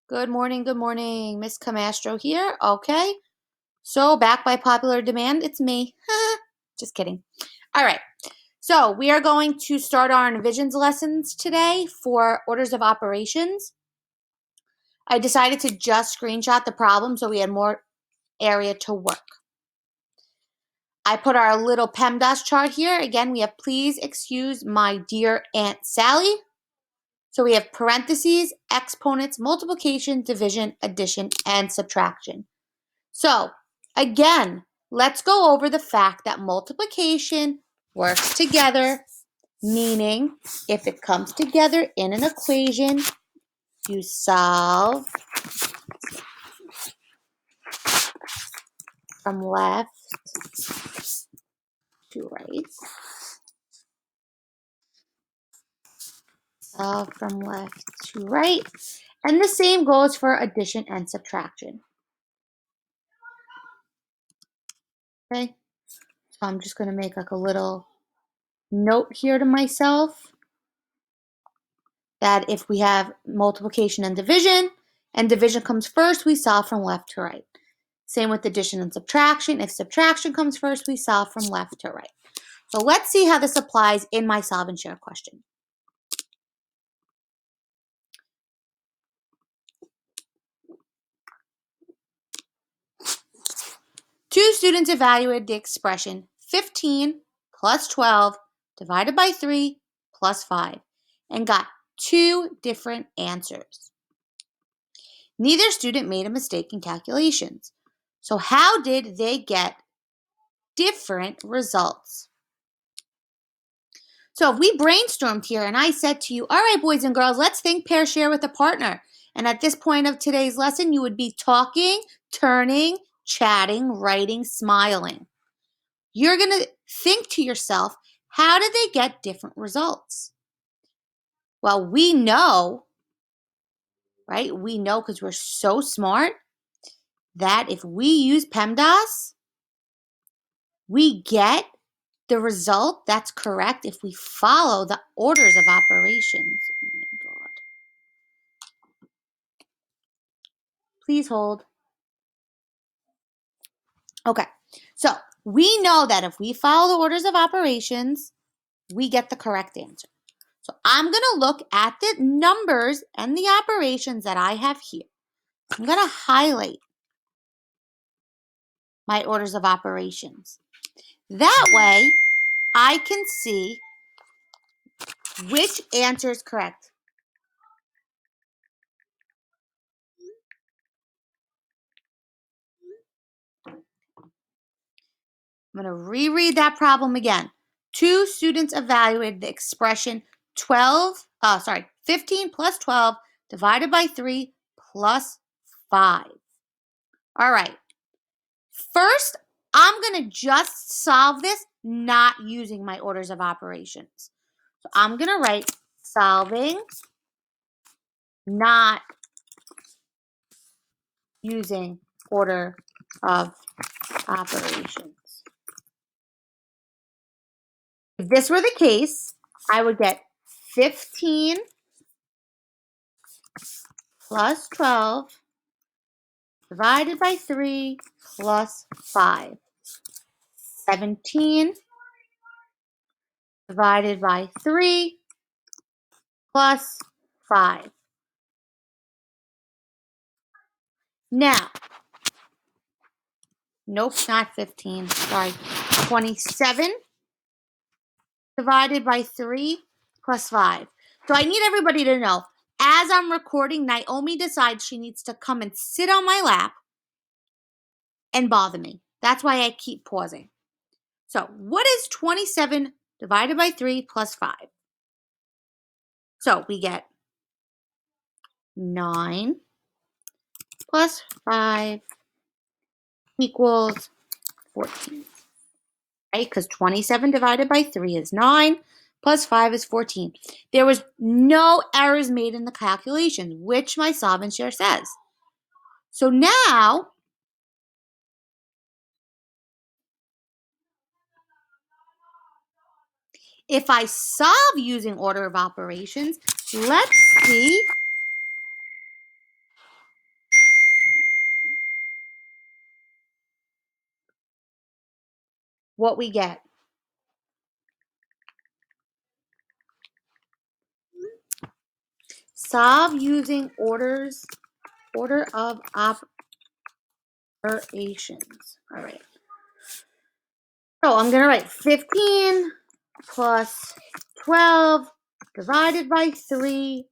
Good morning, Miss Camastro here. Okay, so back by popular demand, it's me. Just kidding. All right, so we are going to start our divisions lessons today for orders of operations. I decided to just screenshot the problem so we had more area to work. I put our little PEMDAS chart here. Again, we have please excuse my dear Aunt Sally. So we have parentheses, exponents, multiplication, division, addition, and subtraction. So again, let's go over the fact that multiplication works together, meaning if it comes together in an equation, you solve from left to right. Solve from left to right. And the same goes for addition and subtraction. Okay, so I'm just going to make like a little note here to myself that if we have multiplication and division comes first, we solve from left to right. Same with addition and subtraction. If subtraction comes first, we solve from left to right. So let's see how this applies in my solve and share question. Two students evaluated the expression 15 plus 12 divided by 3 plus 5 and got two different answers. Neither student made a mistake in calculations. So how did they get different results? So if we brainstormed here and I said to you, all right, boys and girls, let's think pair share with a partner. And at this point of today's lesson, you would be talking, turning, chatting, writing, smiling. You're going to think to yourself, how did they get different results? Well, we know, right? We know because we're so smart that if we use PEMDAS, we get the result that's correct if we follow the orders of operations. Oh my God. Please hold. Okay, so we know that if we follow the orders of operations, we get the correct answer. So I'm going to look at the numbers and the operations that I have here. I'm going to highlight my orders of operations. That way, I can see which answer is correct. I'm going to reread that problem again. Two students evaluated the expression 15 plus 12 divided by 3 plus 5. All right. First, I'm going to just solve this not using my orders of operations. So I'm going to write solving not using order of operations. If this were the case, I would get 15 plus 12 divided by 3 plus 5. 17 divided by 3 plus 5. Now, nope, not 15. Sorry. 27 divided by 3 plus 5. So I need everybody to know, as I'm recording, Naomi decides she needs to come and sit on my lap and bother me. That's why I keep pausing. So what is 27 divided by 3 plus 5? So we get 9 plus 5 equals 14. Right? Because 27 divided by 3 is 9, plus 5 is 14. There was no errors made in the calculations, which my solve and share says. So now, if I solve using order of operations, let's see what we get. Solve using order of operations. All right. So I'm going to write 15 plus 12 divided by 3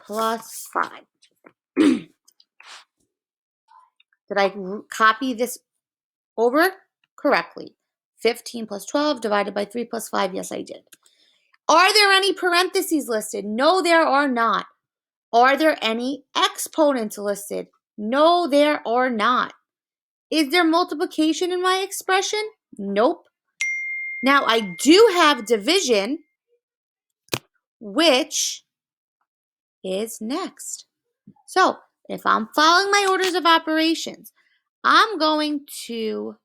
plus 5. Did I copy this over correctly? 15 plus 12 divided by 3 plus 5. Yes, I did. Are there any parentheses listed? No, there are not. Are there any exponents listed? No, there are not. Is there multiplication in my expression? Nope. Now, I do have division, which is next. So, if I'm following my orders of operations, I'm going to,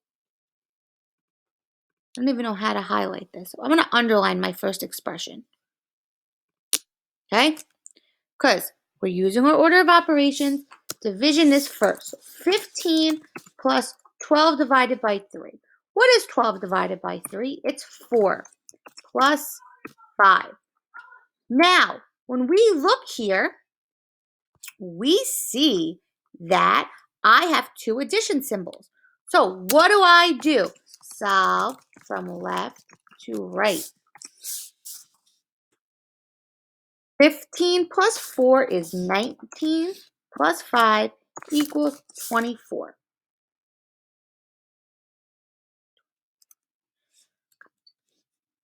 I don't even know how to highlight this. I'm going to underline my first expression. Okay? Because we're using our order of operations. Division is first. So 15 plus 12 divided by 3. What is 12 divided by 3? It's 4 plus 5. Now, when we look here, we see that I have two addition symbols. So what do I do? Solve from left to right. 15 plus 4 is 19 plus 5 equals 24.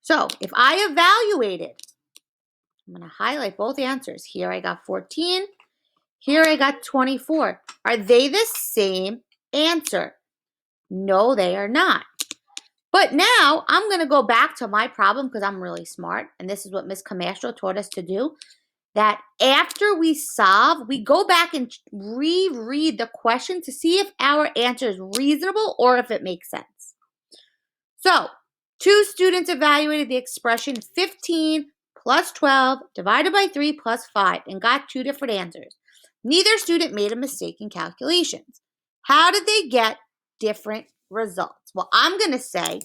So if I evaluate it, I'm going to highlight both answers. Here I got 14. Here I got 24. Are they the same answer? No, they are not. But now I'm going to go back to my problem because I'm really smart. And this is what Ms. Camastro taught us to do. That after we solve, we go back and reread the question to see if our answer is reasonable or if it makes sense. So, two students evaluated the expression 15 plus 12 divided by 3 plus 5 and got two different answers. Neither student made a mistake in calculations. How did they get different results? Well, I'm going to say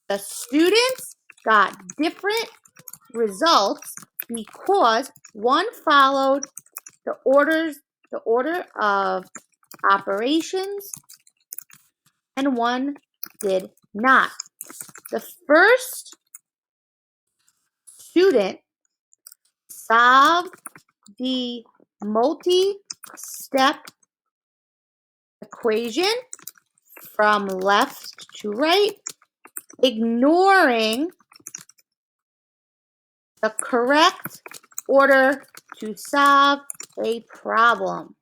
the students got different results because one followed the order of operations and one did not. The first student solved the multi-step equation from left to right, ignoring the correct order to solve a problem.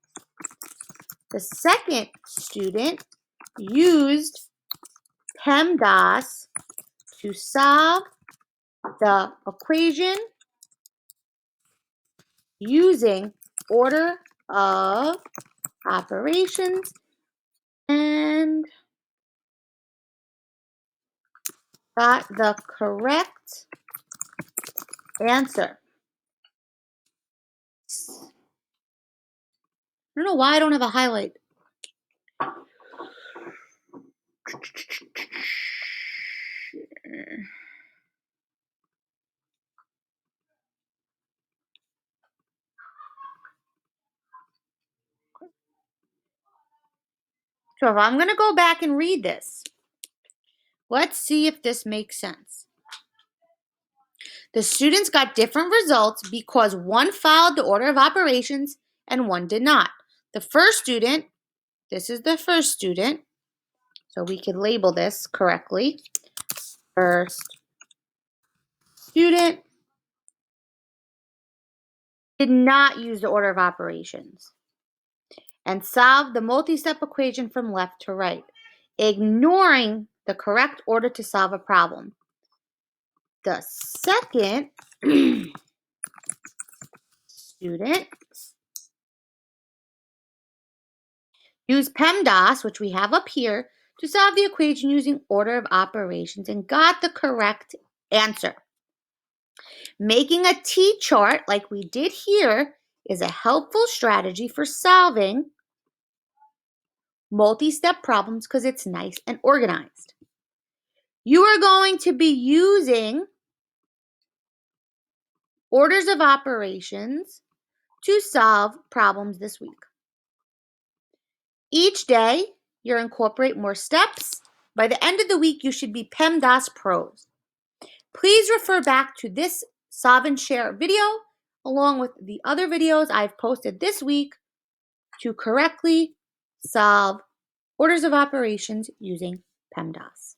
The second student used PEMDAS to solve the equation using order of operations and got the correct answer. I don't know why I don't have a highlight. So if I'm going to go back and read this, let's see if this makes sense. The students got different results because one followed the order of operations and one did not. The first student, this is the first student, so we could label this correctly. First student did not use the order of operations and solved the multi-step equation from left to right, ignoring the correct order to solve a problem. The second student used PEMDAS, which we have up here, to solve the equation using order of operations and got the correct answer. Making a T-chart like we did here is a helpful strategy for solving multi-step problems because it's nice and organized. You are going to be using orders of operations to solve problems this week. Each day, you'll incorporate more steps. By the end of the week, you should be PEMDAS pros. Please refer back to this Solve and Share video along with the other videos I've posted this week to correctly solve orders of operations using PEMDAS.